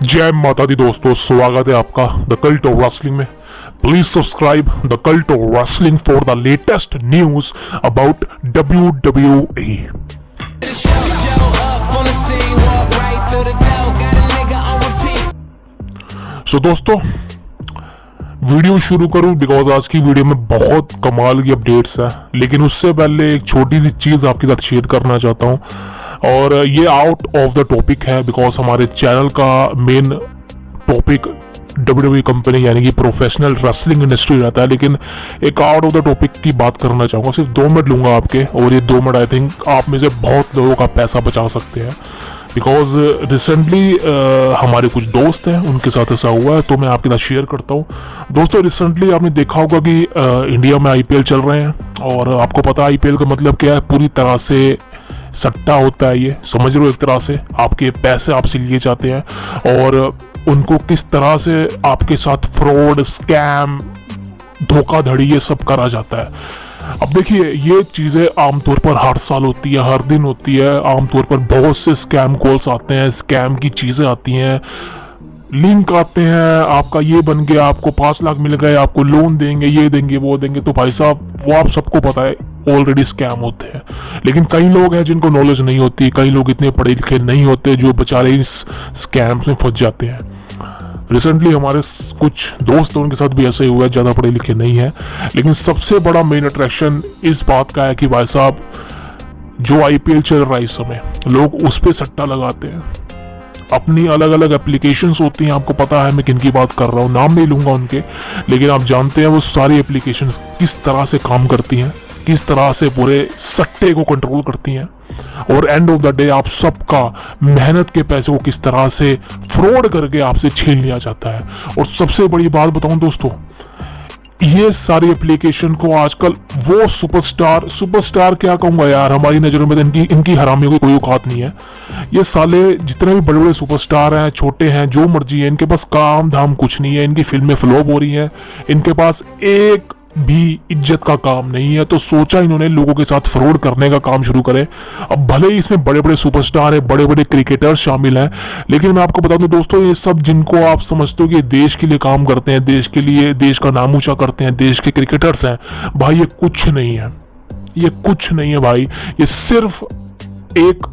जय माता दी दोस्तों, स्वागत है आपका द कल्ट ऑफ रेसलिंग में। Please subscribe the cult of wrestling for the latest news about WWE। सो दोस्तों, वीडियो शुरू करूं बिकॉज आज की वीडियो में बहुत कमाल की अपडेट्स है, लेकिन उससे पहले एक छोटी सी चीज़ आपके साथ शेयर करना चाहता हूं। और ये आउट ऑफ द टॉपिक है बिकॉज हमारे चैनल का मेन टॉपिक WWE कंपनी यानी कि प्रोफेशनल रेसलिंग इंडस्ट्री रहता है, लेकिन एक आउट ऑफ द टॉपिक की बात करना चाहूँगा। सिर्फ 2 मिनट लूँगा आपके, और ये 2 मिनट आई थिंक आप में से बहुत लोगों का पैसा बचा सकते हैं। बिकॉज रिसेंटली हमारे कुछ दोस्त हैं, उनके साथ ऐसा हुआ है, तो मैं आपके साथ शेयर करता हूँ। दोस्तों, रिसेंटली आपने देखा होगा कि इंडिया में IPL चल रहे हैं, और आपको पता है IPL का मतलब क्या है। पूरी तरह से सट्टा होता है, ये समझ लो। एक तरह से आपके पैसे आपसे लिए जाते हैं, और उनको किस तरह से आपके साथ फ्रॉड, स्कैम, धोखाधड़ी ये सब करा जाता है। अब देखिए, ये चीज़ें आमतौर पर हर साल होती है, हर दिन होती है। आमतौर पर बहुत से स्कैम कॉल्स आते हैं, स्कैम की चीज़ें आती हैं, लिंक आते हैं, आपका ये बन गया, आपको 5 लाख मिल गए, आपको लोन देंगे, ये देंगे, वो देंगे। तो भाई साहब, वो आप सबको पता है ऑलरेडी स्कैम होते हैं। लेकिन कई लोग हैं जिनको नॉलेज नहीं होती, कई लोग इतने पढ़े लिखे नहीं होते, जो बेचारे इस स्कैम्स में फंस जाते हैं। रिसेंटली हमारे कुछ दोस्त, उनके साथ भी ऐसे ही हुआ है, ज़्यादा पढ़े लिखे नहीं है। लेकिन सबसे बड़ा मेन अट्रैक्शन इस बात का है कि भाई साहब, जो IPL चल रहा है इस समय, लोग उस पर सट्टा लगाते हैं। अपनी अलग अलग एप्लीकेशंस होती हैं, आपको पता है मैं किन की बात कर रहा हूँ, नाम नहीं लूँगा उनके, लेकिन आप जानते हैं वो सारी एप्लीकेशंस किस तरह से काम करती हैं, किस तरह से पूरे सट्टे को कंट्रोल करती हैं, और एंड ऑफ द डे आप सबका मेहनत के पैसे को किस तरह से फ्रॉड करके आपसे छीन लिया जाता है। और सबसे बड़ी बात बताऊं दोस्तों, ये सारी एप्लीकेशन को आजकल वो सुपरस्टार क्या कहूँगा यार, हमारी नज़रों में तो इनकी हरामियों की कोई औकात नहीं है। ये साले जितने भी बड़े बड़े सुपरस्टार हैं, छोटे हैं, जो मर्जी है, इनके पास काम धाम कुछ नहीं है। इनकी फिल्में फ्लॉप हो रही हैं, इनके पास एक भी इज्जत का काम नहीं है। तो सोचा इन्होंने लोगों के साथ फ्रॉड करने का काम शुरू करे। अब भले ही इसमें बड़े बड़े सुपरस्टार है, बड़े बड़े क्रिकेटर्स शामिल हैं, लेकिन मैं आपको बता दूं दोस्तों, ये सब जिनको आप समझते हो कि देश के लिए काम करते हैं, देश के लिए देश का नाम ऊंचा करते हैं, देश के क्रिकेटर्स हैं, भाई ये कुछ नहीं है। ये कुछ नहीं है भाई, ये सिर्फ एक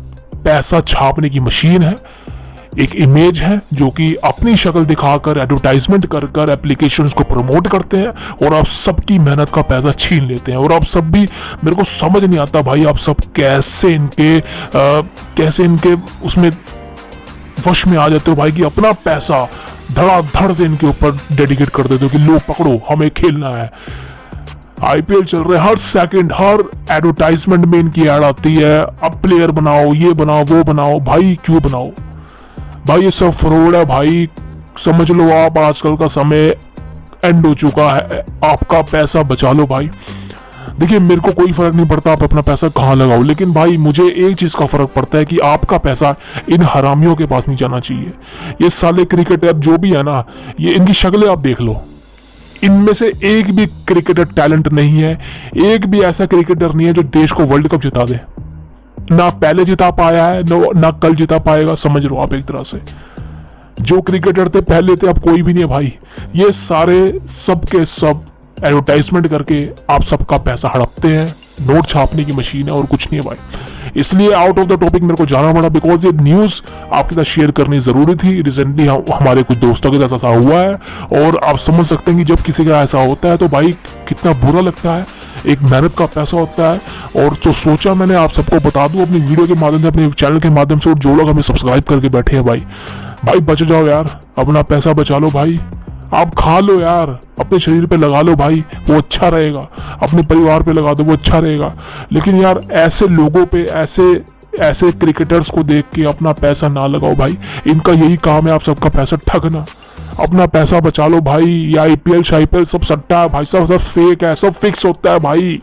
पैसा छापने की मशीन है, एक इमेज है जो कि अपनी शक्ल दिखाकर, एडवर्टाइजमेंट कर कर एप्लीकेशंस को प्रमोट करते हैं, और आप सबकी मेहनत का पैसा छीन लेते हैं। और आप सब भी, मेरे को समझ नहीं आता भाई, आप सब कैसे इनके उसमें वश में आ जाते हो भाई, कि अपना पैसा धड़ाधड़ से इनके ऊपर डेडिकेट कर देते हो कि लो पकड़ो, हमें खेलना है। IPL चल रहा है, हर सेकंड, हर एडवर्टाइजमेंट में इनकी ऐड आती है, अब प्लेयर बनाओ, ये बनाओ, वो बनाओ। भाई क्यों बनाओ भाई, ये सब फ्रॉड है भाई। समझ लो आप, आजकल का समय एंड हो चुका है, आपका पैसा बचा लो भाई। देखिए, मेरे को कोई फर्क नहीं पड़ता आप अपना पैसा कहाँ लगाओ, लेकिन भाई मुझे एक चीज का फर्क पड़ता है कि आपका पैसा इन हरामियों के पास नहीं जाना चाहिए। ये साले क्रिकेटर जो भी है ना, ये इनकी शक्लें आप देख लो, इनमें से एक भी क्रिकेटर टैलेंट नहीं है, एक भी ऐसा क्रिकेटर नहीं है जो देश को वर्ल्ड कप जिता दे। ना पहले जिता पाया है, ना कल जिता पाएगा। समझ लो आप, एक तरह से जो क्रिकेटर थे पहले थे, अब कोई भी नहीं है भाई। ये सारे सब के सब एडवर्टाइजमेंट करके आप सबका पैसा हड़पते हैं, नोट छापने की मशीन है, और कुछ नहीं है भाई। इसलिए आउट ऑफ द टॉपिक मेरे को जाना पड़ा, बिकॉज ये न्यूज़ आपके साथ शेयर करनी ज़रूरी थी। रिसेंटली हमारे कुछ दोस्तों के साथ ऐसा हुआ है, और आप समझ सकते हैं कि जब किसी का ऐसा होता है तो भाई कितना बुरा लगता है। एक मेहनत का पैसा होता है, और जो सोचा मैंने आप सबको बता दूं अपनी वीडियो के माध्यम से, अपने चैनल के माध्यम से। और जो लोग हमें सब्सक्राइब करके बैठे हैं भाई बच जाओ यार, अपना पैसा बचा लो भाई। आप खा लो यार, अपने शरीर पे लगा लो भाई, वो अच्छा रहेगा। अपने परिवार पे लगा दो, वो अच्छा रहेगा। लेकिन यार ऐसे लोगों पे, ऐसे क्रिकेटर्स को देख के अपना पैसा ना लगाओ भाई। इनका यही काम है आप सबका पैसा ठगना। अपना पैसा बचा लो भाई। ये IPL सब सट्टा है भाई साहब, सब फेक है, सब फिक्स होता है भाई।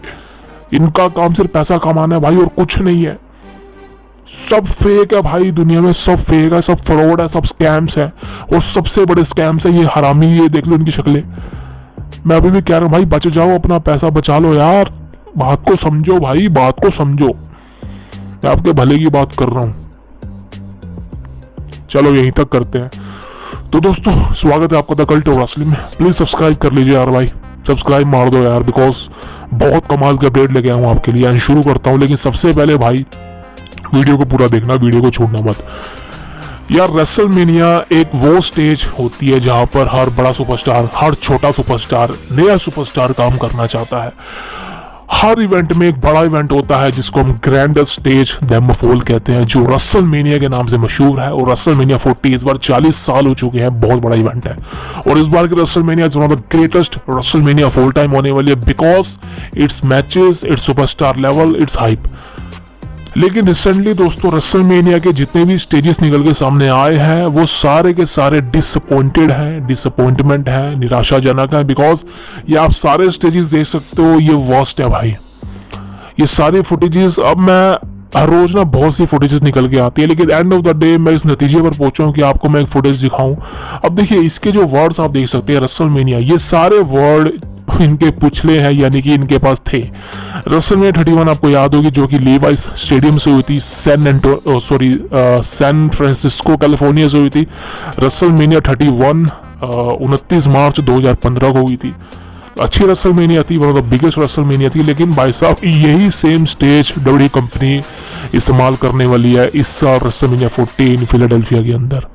इनका काम सिर्फ पैसा कमाना है भाई, और कुछ नहीं है। सब फेक है भाई, दुनिया में सब फेक है, सब फ्रॉड है, सब स्कैम्स है, और सबसे बड़े स्कैम्स है ये हरामी। ये देख लो इनकी शक्लें। मैं अभी भी कह रहा हूँ भाई, बच जाओ, अपना पैसा बचा लो यार। बात को समझो भाई, बात को समझो। मैं आपके भले की बात कर रहा हूँ। चलो यहीं तक करते हैं। तो दोस्तों स्वागत है आपका द कल्ट ऑफ रेसलिंग में। प्लीज सब्सक्राइब कर लीजिए यार भाई, सब्सक्राइब मार दो यार, बिकॉज बहुत कमाल का अपडेट लेके आया हूँ आपके लिए। एंड शुरू करता हूँ, लेकिन सबसे पहले भाई वीडियो को पूरा देखना, वीडियो को छोड़ना मत यार। रेसलमेनिया एक वो स्टेज होती है जहां पर हर बड़ा सुपरस्टार, हर छोटा सुपरस्टार, नया सुपरस्टार काम करना चाहता है। हर इवेंट में एक बड़ा इवेंट होता है जिसको हम ग्रैंडेस्ट स्टेज डेमोफोल कहते हैं, जो रेसलमेनिया के नाम से मशहूर है। और रेसलमेनिया 40 इस बार 40 साल हो चुके हैं, बहुत बड़ा इवेंट है। और इस बार की WrestleMania is one of the greatest WrestleMania full time होने वाली है, because it's matches, it's superstar level, it's hype. लेकिन रिसेंटली दोस्तों रेसलमेनिया के जितने भी स्टेजेस निकल के सामने आए हैं वो सारे के सारे डिसअपॉइंटेड हैं, डिसअपॉइंटमेंट है, निराशाजनक है। बिकॉज ये आप सारे स्टेजेस देख सकते हो, ये वर्स्ट है भाई। ये सारी फुटेजेस, अब मैं हर रोज ना बहुत सी फुटेजेस निकल के आती है, लेकिन एंड ऑफ द डे मैं इस नतीजे पर पहुंचा हूं कि आपको मैं एक फुटेज दिखाऊं। अब देखिए इसके जो वर्ड्स आप देख सकते हैं, रेसलमेनिया, ये सारे वर्ड इनके पुछले हैं, यानी कि इनके पास थे। रेसलमेनिया 31 आपको याद होगी, जो कि लीवाइस स्टेडियम से हुई थी, सैन फ्रांसिस्को कैलिफोर्निया से हुई थी। रेसलमेनिया 31 29 मार्च 2015 को हुई थी। अच्छी रेसलमेनिया थी, one of the biggest WrestleMania थी। लेकिन भाई साहब यही सेम स्टेज डब्ल्यूडब्ल्यूई कंपनी इस्तेमाल करने वाली है इस साल रेसलमेनिया 14 फिलाडेल्फिया के अंदर।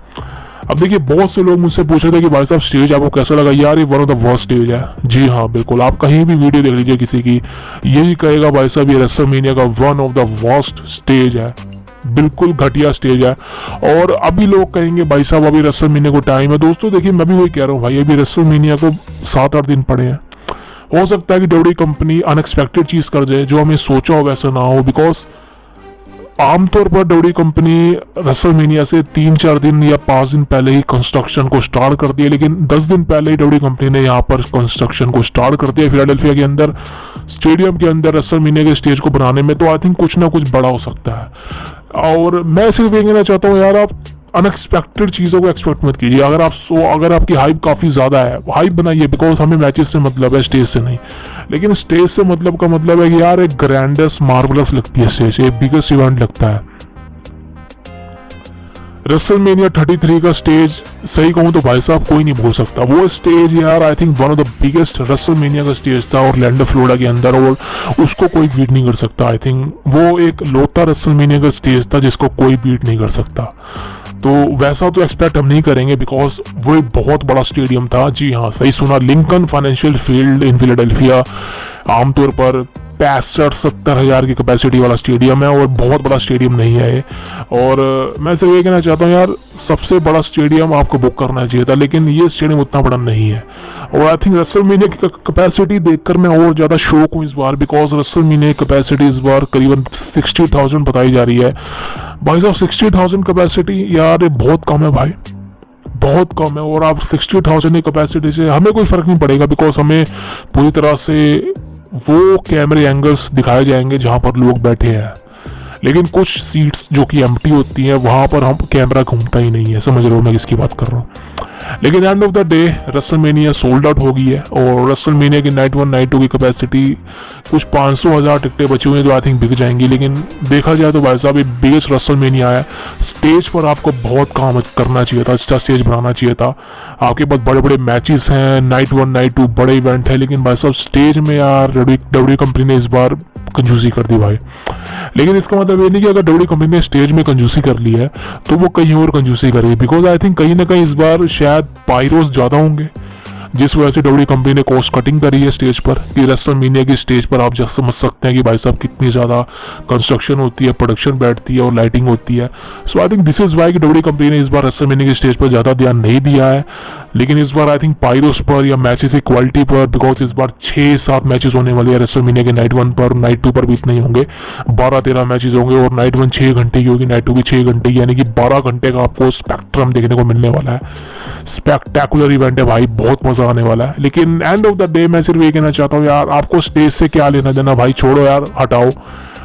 अब देखिए बहुत से लोग मुझसे पूछ रहे थे कि भाई साहब स्टेज आपको कैसा लगा। यार ये one of the worst stage है। जी हाँ बिल्कुल, आप कहीं भी वीडियो देख लीजिए किसी की, यही कहेगा भाई साहब ये रेसलमेनिया का one of the worst stage है, बिल्कुल घटिया स्टेज है। और अभी लोग कहेंगे भाई साहब अभी रेसलमेनिया को टाइम है। दोस्तों देखिए मैं भी वही कह रहा हूँ भाई, अभी रेसलमेनिया को 7-8 दिन पड़े हैं। हो सकता है कि डब्ल्यूडब्ल्यूई कंपनी अनएक्सपेक्टेड चीज कर जाए, जो हमें सोचा हो वैसा ना हो। बिकॉज आमतौर पर डब्ल्यूडब्ल्यूई कंपनी रेसलमेनिया से 3-4 दिन या 5 दिन पहले ही कंस्ट्रक्शन को स्टार्ट कर दिया, लेकिन 10 दिन पहले ही डब्ल्यूडब्ल्यूई कंपनी ने यहाँ पर कंस्ट्रक्शन को स्टार्ट कर दिया फिलाडेल्फिया के अंदर, स्टेडियम के अंदर रेसलमेनिया के स्टेज को बनाने में। तो आई थिंक कुछ ना कुछ बड़ा हो सकता है। और मैं सिर्फ ये कहना चाहता हूँ यार, आप अनएक्सपेक्टेड चीज़ों को एक्सपेक्ट मत कीजिए। अगर आपकी हाइप काफ़ी ज़्यादा है, हाइप बनाइए, बिकॉज हमें मैचेस से मतलब है, स्टेज से नहीं। लेकिन स्टेज से मतलब का मतलब है कि यार एक ग्रैंडेस्ट मार्वलस लगती है स्टेज, एक बिगेस्ट इवेंट लगता है। रेसलमेनिया 33 का स्टेज सही कहूँ तो भाई साहब कोई नहीं भूल सकता। वो स्टेज यार I think one of the biggest WrestleMania का स्टेज था, ऑरलैंडो फ्लोरिडा के अंदर, और उसको कोई बीट नहीं कर सकता। आई थिंक वो एक लौता रेसलमेनिया का स्टेज था जिसको कोई बीट नहीं कर सकता। तो वैसा तो एक्सपेक्ट हम नहीं करेंगे, बिकॉज वो एक बहुत बड़ा स्टेडियम था। जी हाँ सही सुना, Lincoln financial field in Philadelphia आमतौर पर 65-70 हज़ार की कैपेसिटी वाला स्टेडियम है, और बहुत बड़ा स्टेडियम नहीं है ये। और मैं सिर्फ ये कहना चाहता हूँ यार, सबसे बड़ा स्टेडियम आपको बुक करना चाहिए था, लेकिन ये स्टेडियम उतना बड़ा नहीं है। और आई थिंक रेसलमेनिया की कैपेसिटी देखकर मैं और ज़्यादा शौक हूँ इस बार, बिकॉज रेसलमेनिया की कैपेसिटी इस बार करीबन 60,000 बताई जा रही है। भाई साहब 60,000 कैपेसिटी यार ये बहुत कम है भाई, बहुत कम है। और आप 60,000 की कैपेसिटी से हमें कोई फ़र्क नहीं पड़ेगा, बिकॉज हमें पूरी तरह से वो कैमरे एंगल्स दिखाए जाएंगे जहां पर लोग बैठे हैं। लेकिन कुछ सीट्स जो कि एम्प्टी होती हैं वहां पर हम कैमरा घूमता ही नहीं है। समझ रहे हो मैं किसकी बात कर रहा हूँ। लेकिन and of the day WrestleMania sold out हो गई है, और रेसलमेनिया की नाइट 1 नाइट 2 की कैपेसिटी कुछ 500,000 टिकटें बची हुई हैं जो आई थिंक बिक जाएंगी। लेकिन देखा जाए तो भाई साहब ये बिगेस्ट रेसलमेनिया है। स्टेज पर आपको बहुत काम करना चाहिए था, अच्छा स्टेज बनाना चाहिए था। आपके पास बड़े बड़े मैचेस हैं, नाइट 1 नाइट 2 बड़े इवेंट है, लेकिन भाई साहब स्टेज में यार डब्ल्यूडब्ल्यूई कंपनी ने इस बार कंजूसी कर दी भाई। लेकिन इसका मतलब ये नहीं कि अगर डब्ल्यूडब्ल्यूई कंपनी ने स्टेज में कंजूसी कर ली है तो वो कहीं और कंजूसी करेगी, बिकॉज आई थिंक कहीं ना कहीं इस बार शायद पायरोस ज़्यादा होंगे, जिस वजह से डब्ल्यूडब्ल्यूई कंपनी ने कॉस्ट कटिंग करी है स्टेज पर। कि रेसलमेनिया की स्टेज पर आप जस्ट समझ सकते हैं कि भाई साहब कितनी ज़्यादा कंस्ट्रक्शन होती है, प्रोडक्शन बैठती है और लाइटिंग होती है। So I think this is why कि डब्ल्यूडब्ल्यूई कंपनी ने इस बार रेसलमेनिया की स्टेज पर ज़्यादा ध्यान नहीं दिया है। लेकिन इस बार आई थिंक पायरोस पर या मैचेस की क्वालिटी पर, बिकॉज इस बार 6-7 मैचेस होने वाले हैं रेसलमेनिया के नाइट 1 पर, नाइट 2 पर भी इतने ही होंगे, 12-13 मैचेस होंगे। और नाइट 1 6 घंटे की होगी, नाइट 2 भी 6 घंटे, यानी कि 12 घंटे का आपको स्पेक्ट्रम देखने को मिलने वाला है। स्पेक्टेकुलर इवेंट है भाई, बहुत मजा आने वाला है। लेकिन एंड ऑफ द डे मैं सिर्फ ये कहना चाहता हूँ यार, आपको स्टेज से क्या लेना देना भाई, छोड़ो यार, हटाओ।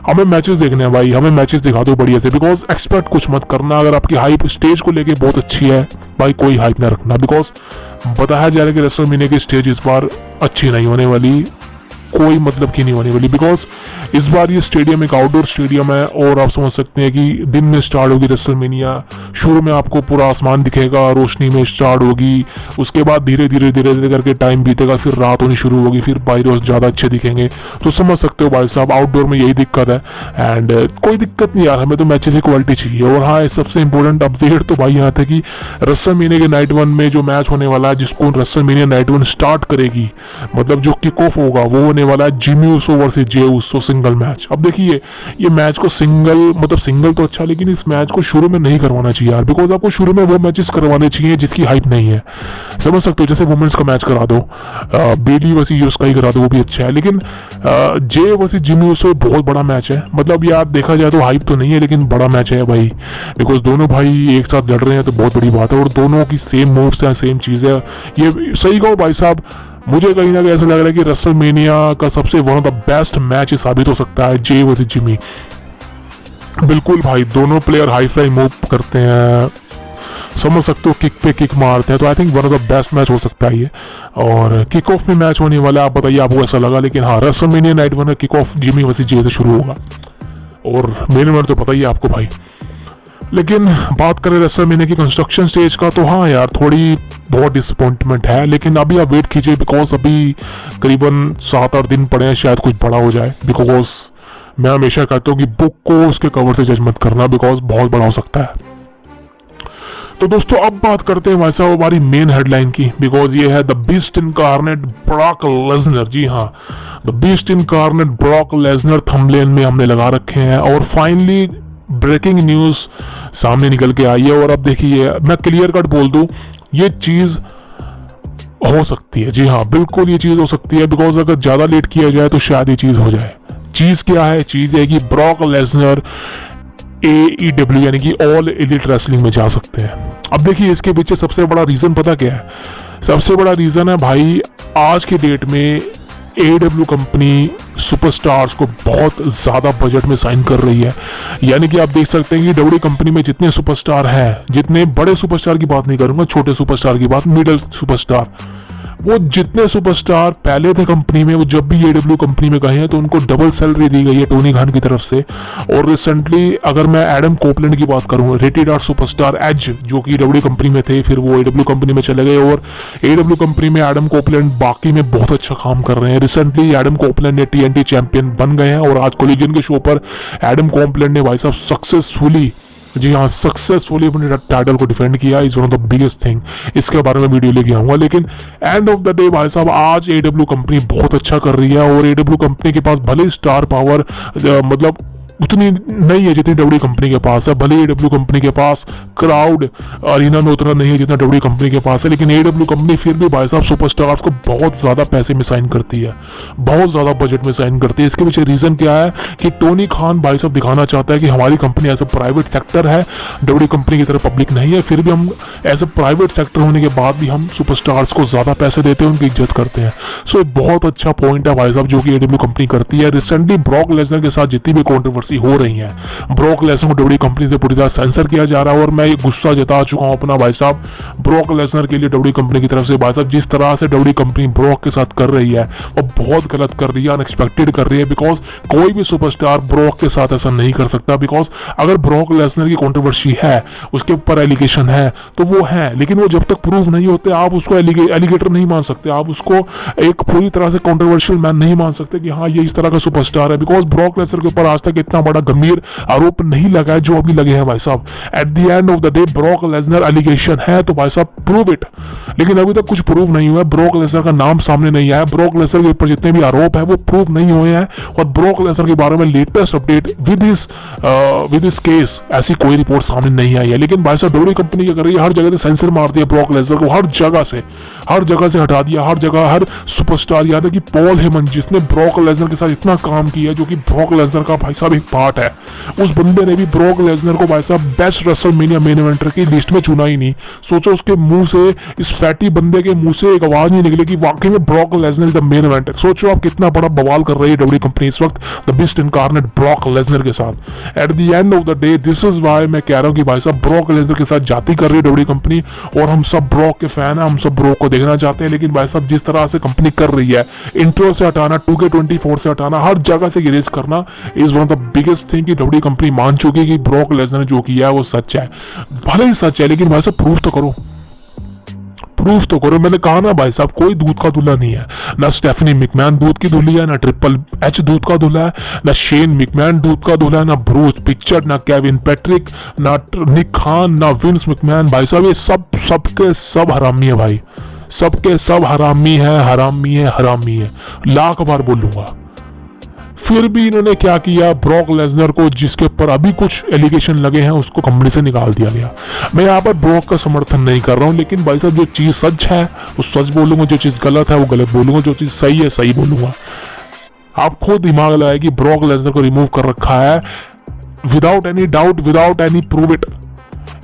हमें मैचेस देखने हैं भाई, हमें मैचेस दिखा दो बढ़िया से, बिकॉज एक्सपेक्ट कुछ मत करना। अगर आपकी हाइप स्टेज को लेके बहुत अच्छी है भाई, कोई हाइप ना रखना, बिकॉज बताया जा रहा है कि रेसलमेनिया की स्टेज इस बार अच्छी नहीं होने वाली। कोई मतलब की नहीं होने वाली, बिकॉज इस बार ये स्टेडियम एक आउटडोर स्टेडियम है और आप समझ सकते हैं कि दिन में स्टार्ट होगी रेसलमेनिया। शुरू में आपको पूरा आसमान दिखेगा, रोशनी में स्टार्ट होगी, उसके बाद धीरे धीरे धीरे धीरे करके टाइम बीतेगा, फिर रात होनी शुरू होगी, फिर बाइरोस ज़्यादा अच्छे दिखेंगे। तो समझ सकते हो भाई साहब आउटडोर में यही दिक्कत है। एंड कोई दिक्कत नहीं यार, हमें तो मैचेस की क्वालिटी चाहिए। और हाँ, सबसे इंपॉर्टेंट अपडेट तो भाई यहाँ था कि रेसलमेनिया के नाइट 1 में जो मैच होने वाला है, जिसको रेसलमेनिया नाइट 1 स्टार्ट करेगी, मतलब जो किक ऑफ होगा, वो होने वाला है Jimmy Uso versus Jey Uso single match. अब देखिए ये मैच को सिंगल तो अच्छा, लेकिन इस मैच को शुरू में नहीं करवाना चाहिए यार, बिकॉज आपको शुरू में वो मैचेस करवाने चाहिए जिसकी हाइप नहीं है। समझ सकते हो, जैसे वुमेन्स का मैच करा दो, बेली वर्सेस योस्का ही करा दो, वो भी अच्छा है। लेकिन जे वर्सेस जिमी ऊसो बहुत बड़ा मैच है, मतलब यार देखा जाए तो हाइप तो नहीं है लेकिन बड़ा मैच है भाई, बिकॉज दोनों भाई एक साथ लड़ रहे हैं तो बहुत बड़ी बात है। और दोनों की सेम मूव्स हैं, सेम चीज़ है। ये सही कहो भाई साहब, मुझे कहीं ना कहीं ऐसा लग रहा है कि रेसलमेनिया का सबसे one of the best match साबित हो सकता है जे वर्सेस जिमी। बिल्कुल भाई, दोनों प्लेयर हाई फ्लाई मूव करते हैं, समझ सकते हो, किक पे किक मारते हैं। तो I think one of the best match हो सकता है ये। और किक ऑफ में मैच होने वाला है, आप बताइए आपको ऐसा लगा। लेकिन हाँ, रेसलमेनिया नाइट 1 में किक ऑफ जिमी वर्सेस जे से शुरू होगा और मेन इवेंट तो पता ही है आपको भाई। लेकिन बात करें रेसलमेनिया की कंस्ट्रक्शन स्टेज का, तो हाँ यार थोड़ी बहुत डिसअपॉइंटमेंट है। लेकिन अभी आप वेट कीजिए, बिकॉज अभी करीबन 7-8 दिन पड़े हैं, शायद कुछ बड़ा हो जाए। बिकॉज मैं हमेशा कहता हूँ कि बुक को उसके कवर से जज मत करना, बिकॉज बहुत बड़ा हो सकता है। तो दोस्तों अब बात करते हैं वैसा हमारी मेन हेडलाइन की, बिकॉज ये है the beast incarnate Brock Lesnar. जी हाँ, the beast incarnate Brock Lesnar thumbnail में हमने लगा रखे हैं और फाइनली ब्रेकिंग न्यूज़ सामने निकल के आई है। और अब देखिए, मैं क्लियर कट बोल दूं, ये चीज़ हो सकती है। जी हाँ, बिल्कुल ये चीज़ हो सकती है, बिकॉज अगर ज़्यादा लेट किया जाए तो शायद ये चीज़ हो जाए। चीज़ क्या है? चीज़ है कि ब्रॉक लेसनर AEW यानी कि ऑल एलिट रेसलिंग में जा सकते हैं। अब देखिए इसके पीछे सबसे बड़ा रीज़न पता क्या है? सबसे बड़ा रीज़न है भाई, आज के डेट में AEW कंपनी सुपरस्टार्स को बहुत ज़्यादा बजट में साइन कर रही है। यानी कि आप देख सकते हैं कि WWE कंपनी में जितने सुपरस्टार हैं, जितने बड़े सुपरस्टार की बात नहीं करूँगा, छोटे सुपरस्टार की बात, मिडिल सुपरस्टार, वो जितने सुपरस्टार पहले थे कंपनी में, वो जब भी AEW कंपनी में गए हैं तो उनको डबल सैलरी दी गई है टोनी खान की तरफ से। और रिसेंटली अगर मैं एडम कोपलैंड की बात करूँ, रेटेड आर सुपरस्टार एज, जो कि WWE कंपनी में थे, फिर वो AEW कंपनी में चले गए और AEW कंपनी में एडम कोपलैंड बाकी में बहुत अच्छा काम कर रहे हैं। रिसेंटली एडम कोपलैंड ने TNT चैंपियन बन गए हैं और आज कोलिजन के शो पर एडम कोपलैंड ने भाई साहब सक्सेसफुली, जी हाँ, सक्सेसफुली अपने टाइटल को डिफेंड किया। Is one of the biggest thing. इसके बारे में वीडियो लेके आऊंगा। लेकिन एंड ऑफ द डे भाई साहब, आज AEW कंपनी बहुत अच्छा कर रही है और AEW कंपनी के पास भले स्टार पावर मतलब उतनी नहीं है जितनी WWE कंपनी के पास है। भले AEW कंपनी के पास क्राउड अरीना में उतना नहीं है जितना WWE कंपनी के पास है, लेकिन AEW कंपनी फिर भी भाई साहब सुपरस्टार्स को बहुत ज़्यादा पैसे में साइन करती है, बहुत ज़्यादा बजट में साइन करती है। इसके पीछे रीज़न क्या है कि टोनी खान भाई साहब दिखाना चाहता है कि हमारी company as a private sector है, WWE कंपनी की तरह पब्लिक नहीं है, फिर भी हम एज ए प्राइवेट सेक्टर होने के बाद भी हम सुपरस्टार्स को ज़्यादा पैसे देते हैं, उनकी इज्जत करते हैं। सो बहुत अच्छा पॉइंट है भाई साहब जो कि AEW कंपनी करती है। रिसेंटली ब्रॉक लेसनर के साथ जितनी भी कॉन्ट्रोवर्सी हो रही है, ब्रॉक लेसनर को WWE कंपनी से पूरी तरह सेंसर किया जा रहा है और मैं ये गुस्सा जता चुका हूं अपना भाई साहब ब्रॉक लेसनर के लिए WWE कंपनी की तरफ से। भाई साहब जिस तरह से WWE कंपनी ब्रॉक के साथ कर रही है वो बहुत गलत कर रही है, अनएक्सपेक्टेड कर रही है, बिकॉज कोई भी सुपरस्टार ब्रॉक के साथ ऐसा नहीं कर सकता। बिकॉज अगर ब्रॉक लेसनर की कॉन्ट्रोवर्सी है, उसके ऊपर एलिगेशन है तो वो है, लेकिन वो जब तक प्रूव नहीं होते आप उसको एलिगेटर नहीं मान सकते, आप उसको एक पूरी तरह से कॉन्ट्रोवर्शियल मैन नहीं मान सकते कि हाँ ये इस तरह का सुपरस्टार है। बिकॉज ब्रॉक लेसनर के ऊपर आज तक इतना बड़ा गंभीर आरोप नहीं लगा है जो अभी लगे हैं भाई साहब। At the end of the day Brock Lesnar allegation है तो भाई साहब प्रूव इट, लेकिन अभी तक कुछ प्रूव नहीं हुआ है। ब्रॉक लेसनर का नाम सामने नहीं आया, ब्रॉक लेसनर के ऊपर जितने भी आरोप है वो प्रूव नहीं हुए हैं और ब्रॉक लेसनर के बारे में latest update with his case ऐसी कोई रिपोर्ट सामने नहीं आई है। लेकिन भाई साहब WWE कंपनी क्या कर रही है, हर जगह से सेंसर मार दिया ब्रॉक लेसनर को, हर जगह से हटा दिया, हर जगह हर सुपरस्टार। याद है कि पॉल हेमन जिसने ब्रॉक लेसनर के साथ इतना काम किया, जो कि ब्रॉक लेसनर का भाई साहब एक पार्ट है। उस बंदे ने भी ब्रॉक लेसनर को भाई साहब बेस्ट रेसलमेनिया मेन इवेंटर की लिस्ट में चुना ही नहीं। सोचो उसके मुंह से, इस फैटी बंदे के मुंह से एक आवाज नहीं निकली कि वाकई में Brock Lesnar is the main Evander. सोचो आप कितना बड़ा बवाल कर रही है डब्ल्यू कंपनी इस वक्त the beast incarnate Brock Lesnar के साथ। Eight the end of the day this is why मैं कह रहा हूँ कि भाई साहब ब्रॉक लेसनर के साथ जाती कर रही है डब्ल्यू कंपनी, और हम सब ब्रॉक के फैन हैं, हम सब ब्रॉक को देखना चाहते हैं। लेकिन भाई साहब जिस तरह से कंपनी कर रही है, इंट्रो से हटाना, 2K24 से हटाना, हर जगह से गिरेज करना is one of the biggest thing कि डब्ल्यू कंपनी मान चुकी है कि ब्रॉक लेसनर ने जो किया है वो सच है। भले ही सच है लेकिन भाई साहब प्रूफ तो करो, प्रूफ तो करो। मैंने कहा ना भाई साहब, कोई दूध का दूल्हा नहीं है। ना स्टेफनी मैकमैन दूध की दूल्ही है, ना ट्रिपल एच दूध का दूल्हा है, ना शेन मैकमैन दूध का दूल्हा है, ना ब्रूस पिचर्ड, ना केविन पैट्रिक, ना निक खान, ना विंस मैकमैन। भाई साहब ये सबके सब हरामी है भाई, सबके सब हरामी है, हरामी है, हरामी है, लाख बार बोलूंगा। फिर भी इन्होंने क्या किया, ब्रॉक लेसनर को जिसके ऊपर अभी कुछ एलिगेशन लगे हैं उसको कंपनी से निकाल दिया गया। मैं यहाँ पर ब्रॉक का समर्थन नहीं कर रहा हूँ, लेकिन भाई साहब जो चीज़ सच है वो सच बोलूंगा, जो चीज़ गलत है वो गलत बोलूंगा, जो चीज़ सही है सही बोलूंगा। आप खुद दिमाग लगाए कि ब्रॉक लेसनर को रिमूव कर रखा है without any doubt, without any prove it.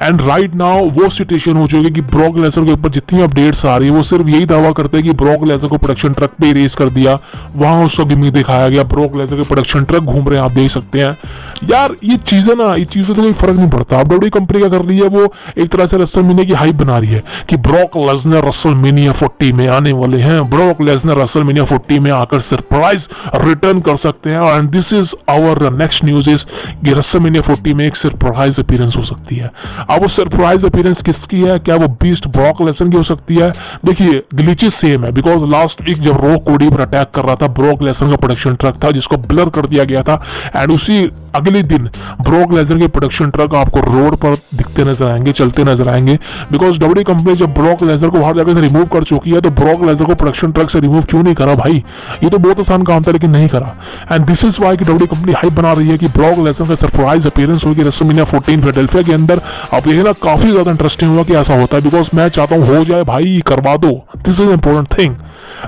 And right now वो सिचुएशन हो चुकी है कि ब्रॉक लेसनर के ऊपर जितनी अपडेट्स आ रही है वो सिर्फ यही दावा करते हैं कि ब्रॉक लेसनर को प्रोडक्शन ट्रक पे रेस कर दिया, वहां उसका गिमिक दिखाया गया, ब्रॉक लेसनर के प्रोडक्शन ट्रक घूम रहे हैं, आप देख सकते हैं। यार ये चीजें ना, ये चीजों तो कोई फर्क नहीं पड़ता। अब डब्ल्यू कंपनी क्या कर रही है, वो एक तरह से रेसलमेनिया की हाइप बना रही है कि ब्रॉक लेसनर रेसलमेनिया 40 में आने वाले हैं, ब्रॉक लेसनर रेसलमेनिया 40 में आकर सरप्राइज रिटर्न कर सकते हैं। And this is our next news is कि रेसलमेनिया 40 में एक सरप्राइज अपीयरेंस हो सकती है। अब वो सरप्राइज अपीयरेंस किसकी है, क्या वो बीस्ट ब्रॉक लेसनर की हो सकती है? देखिए ग्लिचेस सेम है, बिकॉज लास्ट वीक जब रॉ कोडी पर अटैक कर रहा था, ब्रॉक लेसनर का प्रोडक्शन ट्रक था जिसको ब्लर कर दिया गया था, एंड उसी अगले दिन ब्रॉक लेसनर के प्रोडक्शन ट्रक आपको रोड पर दिखते नजर आएंगे, चलते नजर आएंगे। बिकॉज डब्ल्यू कंपनी जब ब्रॉक लेसनर को हर जगह से रिमूव कर चुकी है तो ब्रॉक लेसनर को प्रोडक्शन ट्रक से रिमूव क्यों नहीं करा भाई? ये तो बहुत आसान काम था लेकिन नहीं करा। एंड दिस इज वाई कि डब्ल्यू कंपनी हाइप बना रही है कि ब्रॉक लेसनर का सरप्राइज अपीयरेंस होगी रेसलमेनिया 14 फिलाडेल्फिया के अंदर। आप देखिए ना, काफी ज्यादा इंटरेस्टिंग होगा कि ऐसा होता है, बिकॉज मैं चाहता हूँ हो जाए भाई, करवा दो, दिस इज इंपॉर्टेंट थिंग।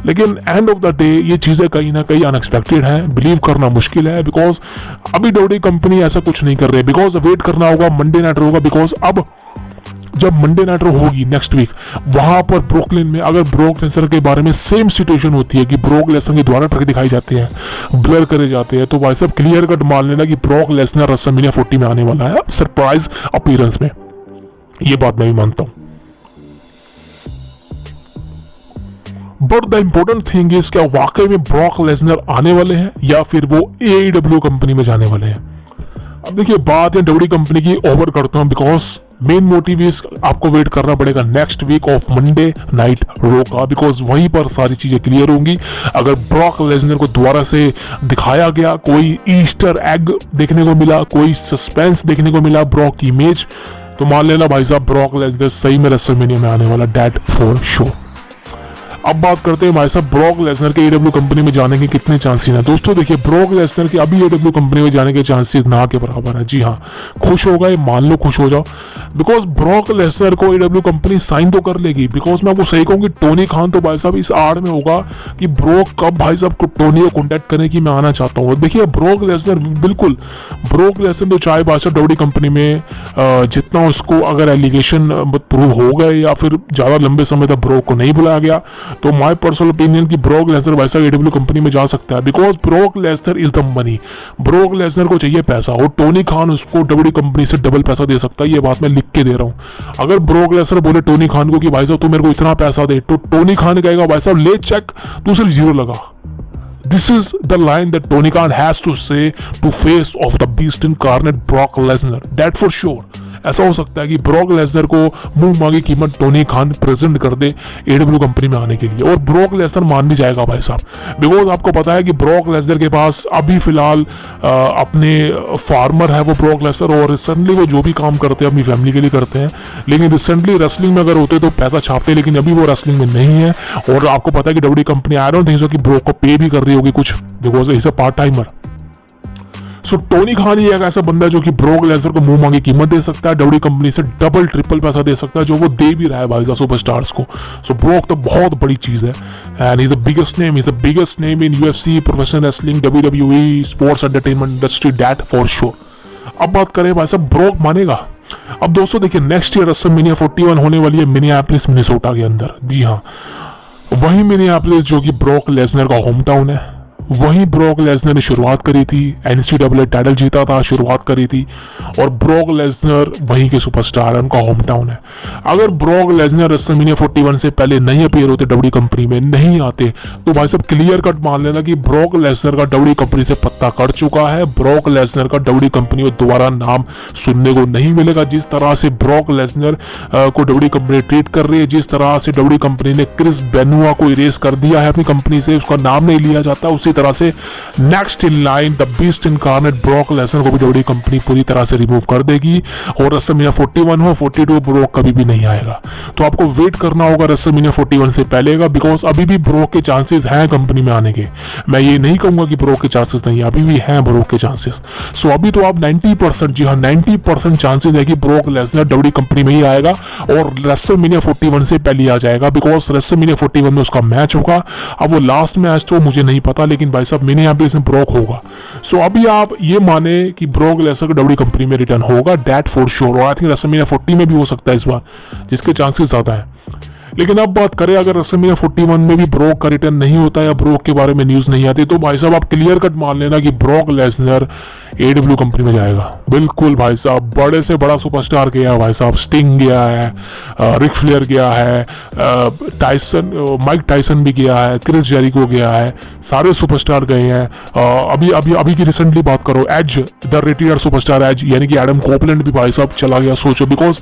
लेकिन एंड ऑफ द डे ये चीजें कहीं ना कहीं अनएक्सपेक्टेड है, बिलीव करना मुश्किल है, बिकॉज अभी डब्ल्यू कंपनी ऐसा कुछ नहीं कर रही है। बिकॉज वेट करना होगा, मंडे नाइट होगा, बिकॉज अब जब मंडे नाइट होगी नेक्स्ट वीक, वहां पर ब्रुकलिन में अगर ब्रॉक लेसनर के बारे में सेम सिचुएशन होती है कि ब्रॉक लेसनर के द्वारा ट्रक दिखाई जाते हैं, ब्लर करे जाते हैं, तो भाई साहब क्लियर कट मान लेना कि ब्रॉक लेसनर रेसलमेनिया 40 में आने वाला है सरप्राइज अपीयरेंस में। ये बात मैं भी मानता हूं। But the important thing is, क्या वाकई में ब्रॉक लेसनर आने वाले हैं या फिर वो AEW कंपनी में जाने वाले हैं? अब देखिए बात है डब्ल्यू कंपनी की ओवर करता हूं, बिकॉज मेन मोटिव इज आपको वेट करना पड़ेगा next week of Monday night raw का, बिकॉज वहीं पर सारी चीजें क्लियर होंगी। अगर ब्रॉक लेसनर को दोबारा से दिखाया गया, कोई ईस्टर एग देखने को मिला, कोई सस्पेंस देखने को मिला ब्रॉक की इमेज, तो मान लेना भाई साहब ब्रॉक लेसनर सही में रेसलमेनिया में आने वाला, डेट फॉर शो। अब बात करते हैं भाई साहब ब्रॉक लेसनर के AEW कंपनी में जाने के कितने चांसेस हैं। दोस्तों देखिए, ब्रॉक लेसनर के अभी AEW कंपनी में जाने के चांसेस ना के बराबर है। जी हाँ, खुश हो गए, मान लो खुश हो जाओ, बिकॉज ब्रॉक लेसनर को AEW कंपनी साइन तो कर लेगी। बिकॉज मैं आपको सही कहूँ कि टोनी खान तो भाई साहब इस आड़ में होगा कि ब्रॉक कब भाई साहब को टोनी को कॉन्टैक्ट करें कि मैं आना चाहता हूँ। देखिए ब्रॉक लेसनर बिल्कुल, ब्रॉक लेसनर तो चाहे भाई साहब डब्ल्यू कंपनी में जितना उसको अगर एलिगेशन प्रूव हो गए या फिर ज़्यादा लंबे समय तक ब्रॉक को नहीं बुलाया गया, तो माय पर्सनल ओपिनियन कि ब्रॉक लेसनर वैसा AEW कंपनी में जा सकता है, because Brock Lesnar is the money. Brock Lesnar को चाहिए पैसा और टोनी खान उसको डब्ल्यू कंपनी से डबल पैसा दे सकता है। ये बात मैं लिख के दे रहा हूं। अगर ब्रॉक लेसनर बोले टोनी खान को कि भाई साहब तू मेरे को इतना पैसा दे, तो टोनी खान कहेगा भाई साहब ले चेक, तू सिर्फ 0 लगा। This is the line that Tony Khan has to say to face of the beast incarnate Brock Lesnar. That for sure. ऐसा हो सकता है कि ब्रॉक लेसनर को मुंह मांगी कीमत टोनी खान प्रेजेंट कर दे AEW कंपनी में आने के लिए, और ब्रॉक लेसनर मान भी जाएगा भाई साहब, बिकॉज आपको पता है कि ब्रॉक लेसनर के पास अभी फिलहाल अपने फार्मर है वो ब्रॉक लेसनर, और रिसेंटली वो जो भी काम करते हैं अपनी फैमिली के लिए करते हैं। लेकिन रिसेंटली रेसलिंग में अगर होते तो पैसा छापते, लेकिन अभी वो रेसलिंग में नहीं है। और आपको पता है कि W company I don't think so कि ब्रॉक को पे भी कर रही होगी कुछ, because is a part timer. So Tony Khan ही एक ऐसा बंदा है जो कि ब्रॉक लेसनर को मुंह मांगी कीमत दे सकता है, डब्ल्यू कंपनी से डबल ट्रिपल पैसा दे सकता है, जो वो दे भी रहा है भाई साहब सुपरस्टार्स को। सो ब्रॉक तो बहुत बड़ी चीज है and is the biggest name in UFC, professional wrestling, WWE, sports entertainment industry, that for sure. अब बात करें भाई साहब ब्रॉक मानेगा। अब दोस्तों देखिए, नेक्स्ट ईयर रेसलमेनिया 41 होने वाली है मिनियापोलिस मिनेसोटा के अंदर। जी हाँ, वही मिनियापोलिस जो कि ब्रॉक लेसनर का होम टाउन है, वहीं ब्रॉक लेसनर ने शुरुआत करी थी, एनसीडब्ल्यू टाइटल जीता था, शुरुआत करी थी, और ब्रॉक लेसनर वहीं के सुपरस्टार है, उनका होम टाउन है। अगर ब्रॉक लेसनर रेसलमेनिया 41 से पहले नहीं अपीयर होते, डब्ल्यू कंपनी में नहीं आते, तो भाई साहब क्लियर कट मान लेना कि ब्रॉक लेसनर का डब्ल्यू कंपनी से पत्ता कट चुका है। ब्रॉक लेसनर का डब्ल्यू कंपनी में दोबारा नाम सुनने को नहीं मिलेगा। जिस तरह से ब्रॉक लेसनर को डब्ल्यू कंपनी ट्रीट कर रही है, जिस तरह से डब्ल्यू कंपनी ने क्रिस बेनुआ को इरेज कर दिया है अपनी कंपनी से, उसका नाम नहीं लिया जाता, उसी तरह से next in line the beast incarnate Brock Lesnar को भी डब्ल्यू कंपनी पूरी तरह से रिमूव कर देगी। और रेसलमेनिया 41 हो 42, ब्रॉक कभी भी नहीं आएगा। तो आपको वेट करना होगा रेसलमेनिया 41 से पहले का, बिकॉज अभी भी ब्रॉक के चांसेस हैं कंपनी में आने के। मैं ये नहीं कहूंगा कि ब्रॉक के चांसेस नहीं है, अभी भी हैं ब्रॉक के चांसेस। सो अभी तो आप 90%, जी हाँ 90% चांसेस है कि ब्रॉक लेसनर डब्ल्यू कंपनी में ही आएगा और रेसलमेनिया 41 से पहले आ जाएगा, बिकॉज रेसलमेनिया 41 में उसका मैच होगा। अब वो लास्ट मैच तो मुझे नहीं पता, लेकिन भाई साहब मिनियापोलिस में ब्रॉक होगा। सो अभी आप ये माने कि ब्रॉक लेसनर को डब्ल्यू कंपनी में रिटर्न होगा, दैट फॉर श्योर। और आई थिंक रेसलमेनिया 40 में भी हो सकता है इस बार, जिसके चांसेस ज्यादा है। लेकिन अब बात करें, अगर रेसलमेनिया 41 में भी ब्रॉक का रिटर्न नहीं होता या ब्रॉक के बारे में न्यूज नहीं आती, तो भाई साहब आप क्लियर कट मान लेना कि ब्रॉक लेसनर एडब्ल्यू कंपनी में जाएगा। बिल्कुल भाई साहब, बड़े से बड़ा सुपरस्टार गया है भाई साहब, स्टिंग गया है, रिक फ्लेयर गया है, माइक टाइसन भी गया है, क्रिस जेरिको गया है, सारे सुपरस्टार गए हैं। अभी की रिसेंटली बात करो, as the retired superstar Edge, यानी कि एडम कोपलैंड भी भाई साहब चला गया। सोचो, because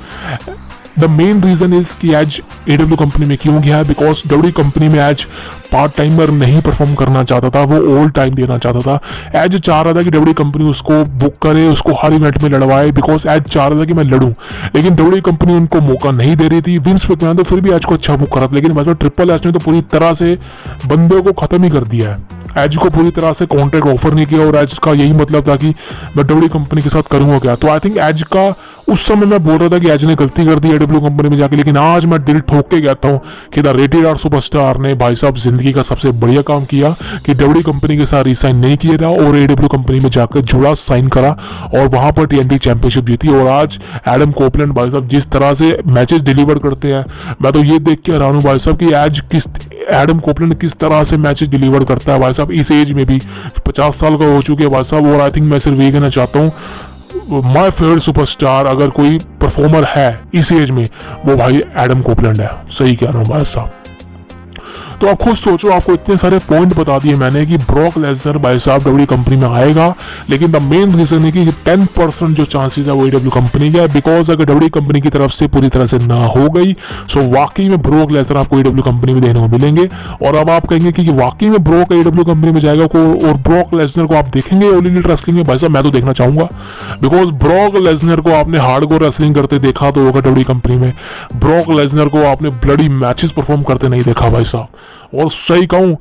the main reason is कि एज एडब्ल्यू कंपनी में क्यों गया है, बिकॉज डब्ल्यू कंपनी में एज पार्ट टाइमर नहीं परफॉर्म करना चाहता था, वो ऑल टाइम देना चाहता था। एज चाह रहा था कि डब्ल्यू कंपनी उसको बुक करे, उसको हर इवेंट में लड़वाए, बिकॉज एज चाह रहा था कि मैं लड़ूं, लेकिन डब्ल्यू कंपनी उनको मौका नहीं दे रही थी। विंस मैकमैन तो फिर भी एज को अच्छा बुक करा था, लेकिन मतलब ट्रिपल एच ने तो पूरी तरह से बंदे को खत्म ही कर दिया है। एज को पूरी तरह से कॉन्ट्रैक्ट ऑफर नहीं किया, और एज का यही मतलब था कि मैं डब्ल्यू कंपनी के साथ करूंगा क्या। तो आई थिंक एज का उस समय मैं बोल रहा था कि एज ने गलती कर दी एडब्ल्यू कंपनी में जाके, लेकिन आज मैं दिल ठोक के कहता हूँ कि द रेटेड सुपरस्टार ने भाई साहब जिंदगी का सबसे बढ़िया काम किया कि डब्ल्यू कंपनी के साथ रिसाइन नहीं किया था और एडब्ल्यू कंपनी में जाकर जुड़ा, साइन करा और वहां पर TNT चैंपियनशिप जीती। और आज एडम कोपलैंड भाई साहब जिस तरह से मैचेस डिलीवर करते हैं, मैं तो ये देख के हैरान हूं भाई साहब कि आज एडम कोपलैंड किस तरह से मैचेस डिलीवर करता है भाई साहब, इस एज में भी 50 साल का हो चुके हैं भाई साहब। और आई थिंक मैं सिर्फ ये कहना चाहता हूँ, माय फेवरेट सुपरस्टार अगर कोई परफॉर्मर है इस एज में, वो भाई एडम कोपलैंड है। सही कह रहा हूँ भाई साहब। तो आप खुद सोचो, आपको इतने सारे पॉइंट बता दिए मैंने कि ब्रॉक लेसनर भाई साहब डब्ल्यू कंपनी में आएगा, लेकिन द मेन रीजन है कि 10% जो चांसेस है वो डब्ल्यू कंपनी का है, बिकॉज अगर डब्ल्यू कंपनी की तरफ से पूरी तरह से ना हो गई, सो वाकई में ब्रॉक लेसनर आपको डब्ल्यू कंपनी में देखने को मिलेंगे। और अब आप कहेंगे कि वाकई में ब्रॉक डब्ल्यू कंपनी में जाएगा और ब्रॉक लेसनर को आप देखेंगे ऑल इंडिया रेसलिंग में। भाई साहब मैं तो देखना चाहूंगा, बिकॉज ब्रॉक लेसनर को आपने हार्डकोर रेसलिंग करते देखा तो होगा डब्ल्यू कंपनी में, ब्रॉक लेसनर को आपने ब्लडी मैचेस परफॉर्म करते नहीं देखा भाई साहब। और सही कहूं,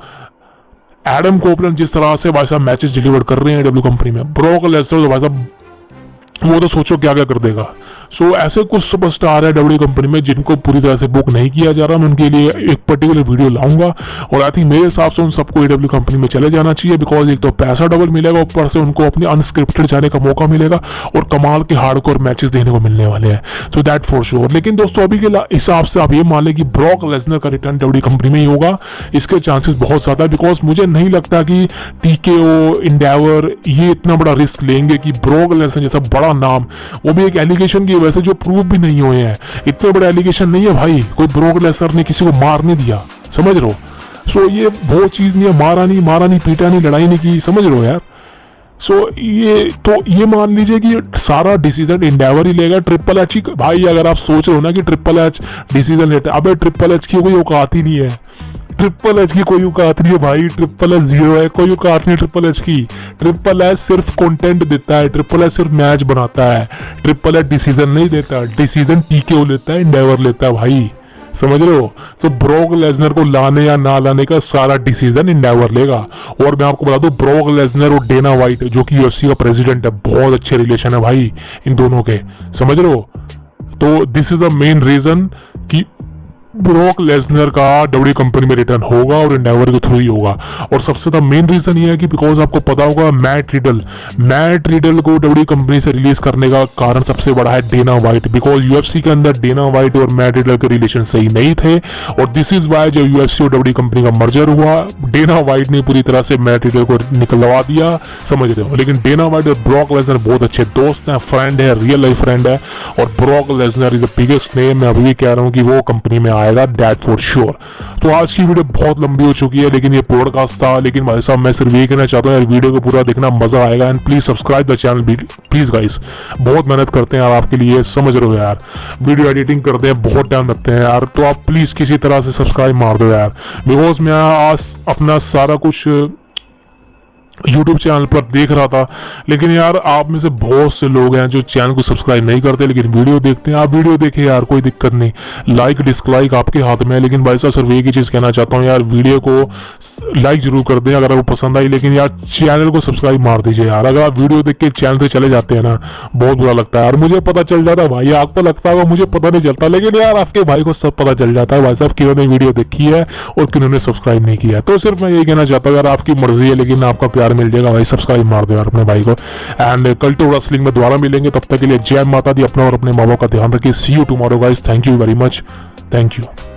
एडम कोपलैंड जिस तरह से भाई साहब मैचेस डिलीवर कर रहे हैं डब्ल्यू कंपनी में, ब्रॉक लेसनर तो भाई साहब वो तो सोचो क्या क्या कर देगा। सो ऐसे कुछ सुपरस्टार है डब्ल्यू कंपनी में जिनको पूरी तरह से बुक नहीं किया जा रहा। मैं उनके लिए एक पर्टिकुलर वीडियो लाऊंगा और आई थिंक मेरे हिसाब से उन सबको डब्ल्यू कंपनी में चले जाना चाहिए, बिकॉज एक तो पैसा डबल मिलेगा, ऊपर से उनको अपने अनस्क्रिप्टेड जाने का मौका मिलेगा और कमाल के हार्डकोर मैचेस देखने को मिलने वाले हैं। So that for sure. लेकिन दोस्तों अभी के हिसाब से आप ये मान लें कि ब्रॉक लेसनर का रिटर्न डब्ल्यू कंपनी में ही होगा, इसके चांसेस बहुत ज्यादा, बिकॉज मुझे नहीं लगता कि TKO, इंडेवर ये इतना बड़ा रिस्क लेंगे कि ब्रॉक लेसनर जैसा बड़ा नाम, वो भी एक एलिगेशन की वजह से जो प्रूव भी नहीं हुए हैं। इतने बड़े एलिगेशन नहीं है भाई, कोई ब्रॉक लेसनर ने किसी को मार नहीं दिया, समझ रहे हो। सो ये वो चीज नहीं है, मारा नहीं पीटा नहीं, लड़ाई नहीं की, समझ रहे हो यार। सो ये मान लीजिए कि सारा डिसीजन इंडेवर ही लेगा। ट्रिपल एच ही भाई, अगर आप सोच रहे हो ना कि ट्रिपल एच डिसीजन लेता है, अबे ट्रिपल एच की कोई औकात ही नहीं है, ट्रिपल एच की कोई औकात नहीं है भाई, ट्रिपल एच जीरो है, कोई औकात नहीं ट्रिपल एच की। ट्रिपल एच सिर्फ कंटेंट देता है, ट्रिपल एच सिर्फ मैच बनाता है, ट्रिपल एच डिसीजन नहीं देता, डिसीजन TKO लेता है, इंडेवर लेता है भाई। समझ रहे हो? तो ब्रॉक लेसनर को लाने या ना लाने का सारा डिसीजन एंडेवर लेगा। और मैं आपको बता दूं, ब्रॉक लेसनर और डेना वाइट जो कि यूएफसी का प्रेसिडेंट है, बहुत अच्छे रिलेशन है भाई इन दोनों के, समझ रहे हो? तो this is the main reason कि ब्रॉक लेसनर का डब्ल्यू कंपनी में रिटर्न होगा और एंडेवर के थ्रू ही होगा। और सबसे द मेन रीजन ये है कि बिकॉज आपको पता होगा मैट रिडल को डब्ल्यू कंपनी से रिलीज करने का कारण सबसे बड़ा है डेना वाइट, बिकॉज यूएफसी के अंदर डेना वाइट और मैट रिडल के रिलेशन सही नहीं थे। और दिस इज वाई जब यूएफसी और डब्ल्यू कंपनी का मर्जर हुआ, डेना वाइट ने पूरी तरह से मैट रिडल को निकलवा दिया, समझ रहे हो? लेकिन डेना वाइट और ब्रॉक लेसनर बहुत अच्छे दोस्त हैं, फ्रेंड है, रियल लाइफ फ्रेंड है। और Brock Lesnar is the biggest name. मैं अभी भी कह रहा हूँ कि वो कंपनी में आएगा, दैट फॉर श्योर। तो आज की वीडियो बहुत लंबी हो चुकी है, लेकिन ये पॉडकास्ट था। लेकिन भाई साहब मैं सिर्फ ये कहना चाहता हूँ यार, वीडियो को पूरा देखना, मजा आएगा। And please subscribe the channel please guys, बहुत मेहनत करते हैं यार आपके लिए, समझ रहे हो यार? वीडियो एडिटिंग करते हैं, बहुत टाइम लगते हैं यार, तो आप प्लीज किसी तरह से सब्सक्राइब मार दो यार, बिकॉज मैं आज अपना सारा कुछ यूट्यूब चैनल पर देख रहा था। लेकिन यार आप में से बहुत से लोग हैं जो चैनल को सब्सक्राइब नहीं करते लेकिन वीडियो देखते हैं। आप वीडियो देखें यार, कोई दिक्कत नहीं, लाइक डिसलाइक आपके हाथ में है। लेकिन भाई साहब सिर्फ एक ही चीज़ कहना चाहता हूँ यार, वीडियो को लाइक जरूर कर दें अगर आपको पसंद आई, लेकिन यार चैनल को सब्सक्राइब मार दीजिए यार। अगर आप वीडियो देख के चैनल से चले जाते हैं ना, बहुत बुरा लगता है यार। मुझे पता चल जाता है भाई, आपको लगता होगा मुझे पता नहीं चलता, लेकिन यार आपके भाई को सब पता चल जाता है भाई साहब किन्होंने वीडियो देखी है और किन्होंने सब्सक्राइब नहीं किया है। तो सिर्फ मैं यही कहना चाहता हूँ यार, आपकी मर्जी है लेकिन आपका प्यार मिल जाएगा भाई, सब्सक्राइब मार दो यार अपने भाई को। एंड कल तो रेसलिंग में दोबारा मिलेंगे, तब तक के लिए जय माता दी, अपना और अपने माँ बाप का ध्यान रखिए। See you tomorrow guys, thank you very much, thank you.